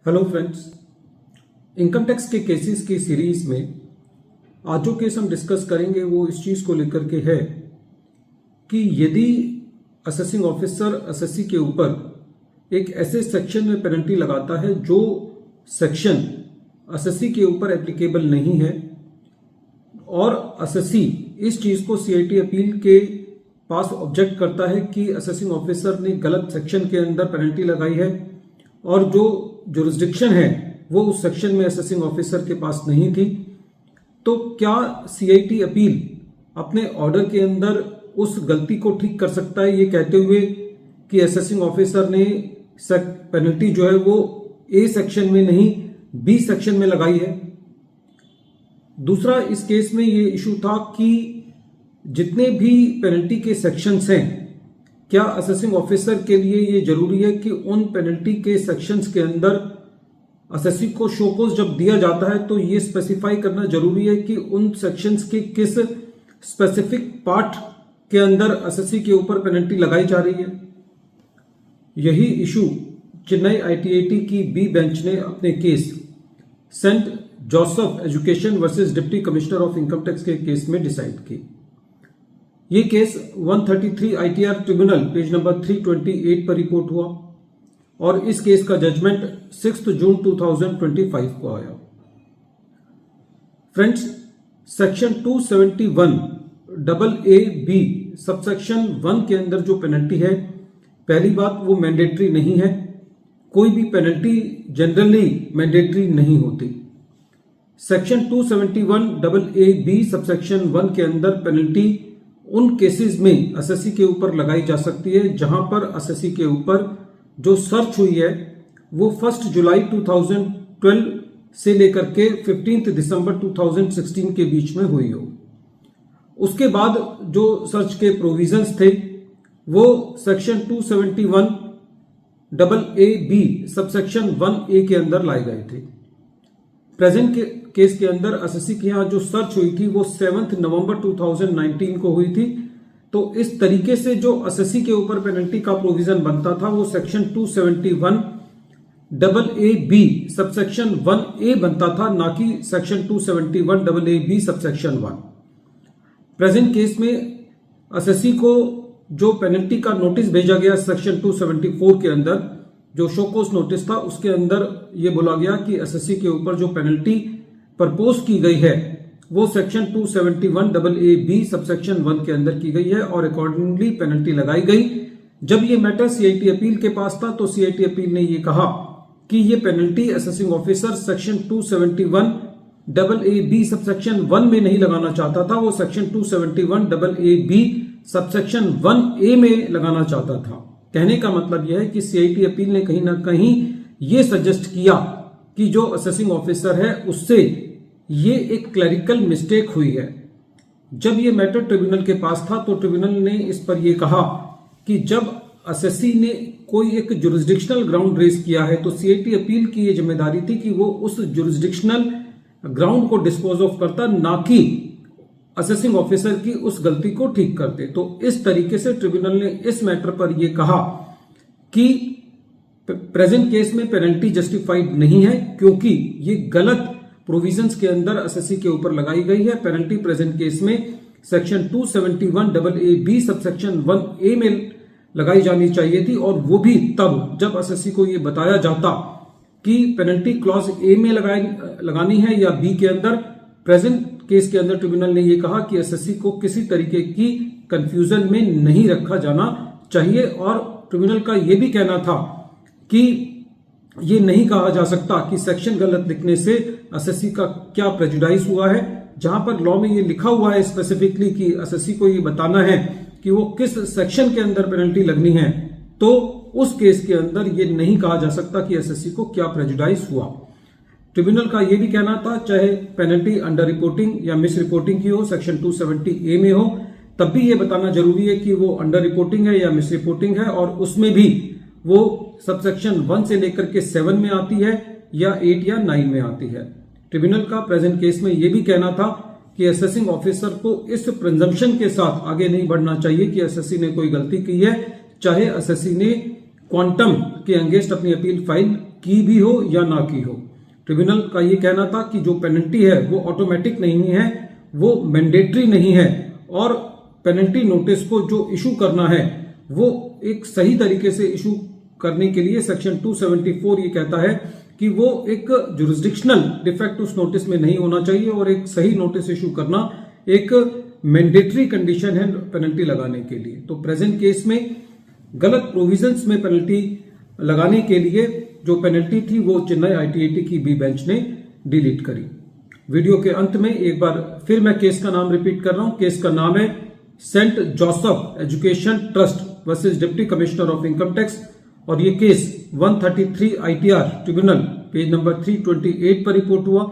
Hello friends, income tax के cases की series में आज जो केस हम डिस्कस करेंगे वो इस चीज को लेकर के है कि यदि असेसिंग ऑफिसर असेसी के ऊपर एक ऐसे सेक्शन में पेनल्टी लगाता है जो सेक्शन असेसी के ऊपर एप्लीकेबल नहीं है और असेसी इस चीज को सीआईटी अपील के पास ऑब्जेक्ट करता है कि असेसिंग ऑफिसर ने गलत सेक्शन के अंदर पेनल्टी लगाई है और जो जुरिस्डिक्शन है वो उस सेक्शन में असेसिंग ऑफिसर के पास नहीं थी, तो क्या सीआईटी अपील अपने ऑर्डर के अंदर उस गलती को ठीक कर सकता है ये कहते हुए कि असेसिंग ऑफिसर ने पेनल्टी जो है वो ए सेक्शन में नहीं बी सेक्शन में लगाई है। दूसरा, इस केस में ये इशू था कि जितने भी पेनल्टी के सेक्शंस हैं, क्या असेसिंग ऑफिसर के लिए ये जरूरी है कि उन पेनल्टी के सेक्शंस के अंदर असेसी को शोकोज जब दिया जाता है तो ये स्पेसिफाई करना जरूरी है कि उन सेक्शंस के किस स्पेसिफिक पार्ट के अंदर असेसी के ऊपर पेनल्टी लगाई जा रही है। यही इशू चेन्नई आईटीआईटी की बी बेंच ने अपने case saint Joseph education versus deputy commissioner of income tax के केस में डिसाइड की। ये case 133 ITR tribunal page number 328 पर रिपोर्ट हुआ और इस केस का जजमेंट 6 जून 2025 को आया। फ्रेंड्स, सेक्शन 271 AA-B सबसेक्शन 1 के अंदर जो पेनल्टी है, पहली बात वो मैंडेटरी नहीं है। कोई भी पेनल्टी जनरली मैंडेटरी नहीं होती। सेक्शन 271 AA-B सबसेक्शन 1 के अंदर पेनल्टी उन केसेस में असेसी के ऊपर लगाई जा सकती है जहां पर असेसी के ऊपर जो सर्च हुई है वो 1 जुलाई 2012 से लेकर के 15 दिसंबर 2016 के बीच में हुई हो। उसके बाद जो सर्च के प्रोविजंस थे वो सेक्शन 271 AA-B सबसेक्शन 1A के अंदर लाए गए थे। प्रेजेंट केस के अंदर असेसी के यहां जो सर्च हुई थी वो 7 नवंबर 2019 को हुई थी। तो इस तरीके से जो असेसी के ऊपर पेनल्टी का प्रोविजन बनता था वो सेक्शन 271 AA-B सबसेक्शन 1A बनता था, ना कि section 271 AA-B subsection 1। Present case में असेसी को जो पेनल्टी का नोटिस भेजा गया सेक्शन 274 के अंदर, जो शोकोस नोटिस था, उसके अंदर यह बोला गया कि असेसी के ऊपर जो पेनल्टी प्रपोज की गई है वो सेक्शन 271 AA-B सबसेक्शन 1 के अंदर की गई है और अकॉर्डिंगली पेनल्टी लगाई गई। जब ये मैटर सीआईटी अपील के पास था तो सीआईटी अपील ने ये कहा कि ये penalty assessing officer section 271 AA-B subsection 1 में नहीं लगाना चाहता था, वो सेक्शन 271 AA-B सबसेक्शन 1A में लगाना चाहता था। कहने का मतलब यह है कि सीआईटी अपील ने कहीं ना कहीं यह सजेस्ट किया कि जो असेसिंग ऑफिसर है उससे ये एक क्लरिकल मिस्टेक हुई है। जब ये मैटर ट्रिब्यूनल के पास था तो ट्रिब्यूनल ने इस पर यह कहा कि जब असेसी ने कोई एक जुरिस्डिक्शनल ग्राउंड रेज किया है तो सीआईटी अपील की यह जिम्मेदारी थी कि वो उस जुरिस्डिक्शनल ग्राउंड को डिस्पोज ऑफ करता, ना कि असेसिंग ऑफिसर की उस गलती को ठीक करते। तो इस तरीके से ट्रिब्यूनल ने इस मैटर पर यह कहा कि प्रेजेंट केस में पेनल्टी जस्टिफाइड नहीं है क्योंकि ये गलत प्रोविजंस के अंदर असेसी के ऊपर लगाई गई है। पेनल्टी प्रेजेंट केस में सेक्शन 271 AA-B सबसेक्शन 1A में लगाई जानी चाहिए थी और वो भी तब जब असेसी को ये बताया जाता कि पेनल्टी क्लॉज ए में लगानी है या बी के अंदर। प्रेजेंट केस के अंदर ट्रिब्यूनल ने यह कहा कि एसएससी को किसी तरीके की कंफ्यूजन में नहीं रखा जाना चाहिए और ट्रिब्यूनल का यह भी कहना था कि यह नहीं कहा जा सकता कि सेक्शन गलत लिखने से एसएससी का क्या प्रेजुडाइज हुआ है। जहां पर लॉ में यह लिखा हुआ है स्पेसिफिकली कि एसएससी को यह बताना है कि वो किस सेक्शन के अंदर पेनल्टी लगनी है, तो उस केस के अंदर यह नहीं कहा जा सकता कि एसएससी को क्या प्रेजुडाइज हुआ। ट्रिब्यूनल का यह भी कहना था चाहे पेनल्टी अंडर रिपोर्टिंग या मिस रिपोर्टिंग की हो, सेक्शन 270A में हो, तब भी यह बताना जरूरी है कि वो अंडर रिपोर्टिंग है या मिस रिपोर्टिंग है और उसमें भी वो सबसेक्शन 1 से लेकर के 7 में आती है या 8 या 9 में आती है। ट्रिब्यूनल का प्रेजेंट केस में यह भी कहना था कि असेसिंग ऑफिसर को इस प्रिजम्पशन के साथ आगे नहीं बढ़ना चाहिए कि एसएससी ने कोई गलती की है, चाहे एसएससी ने क्वांटम के अगेंस्ट अपनी अपील फाइल की भी हो या ना की हो। ट्रिब्यूनल का ये कहना था कि जो पेनल्टी है वो ऑटोमेटिक नहीं है, वो मैंडेटरी नहीं है, और पेनल्टी नोटिस को जो इशू करना है वो एक सही तरीके से इशू करने के लिए सेक्शन 274 ये कहता है कि वो एक जुरिस्डिक्शनल डिफेक्ट उस नोटिस में नहीं होना चाहिए, और एक सही नोटिस इशू करना एक मैंडेटरी कंडीशन है पेनल्टी लगाने के लिए। तो प्रेजेंट केस में गलत प्रोविजंस में पेनल्टी लगाने के लिए जो पेनल्टी थी वो चेन्नई आईटीएटी की बी बेंच ने डिलीट करी। वीडियो के अंत में एक बार फिर मैं केस का नाम रिपीट कर रहा हूं। केस का नाम है saint Joseph education trust versus deputy commissioner of income tax, और ये case 133 ITR tribunal page number 328 पर रिपोर्ट हुआ,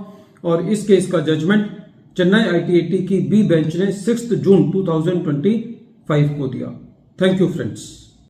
और इस केस का जजमेंट चेन्नई आईटीएटी की बी बेंच ने 6 जून 2025 को दिया। Thank you friends.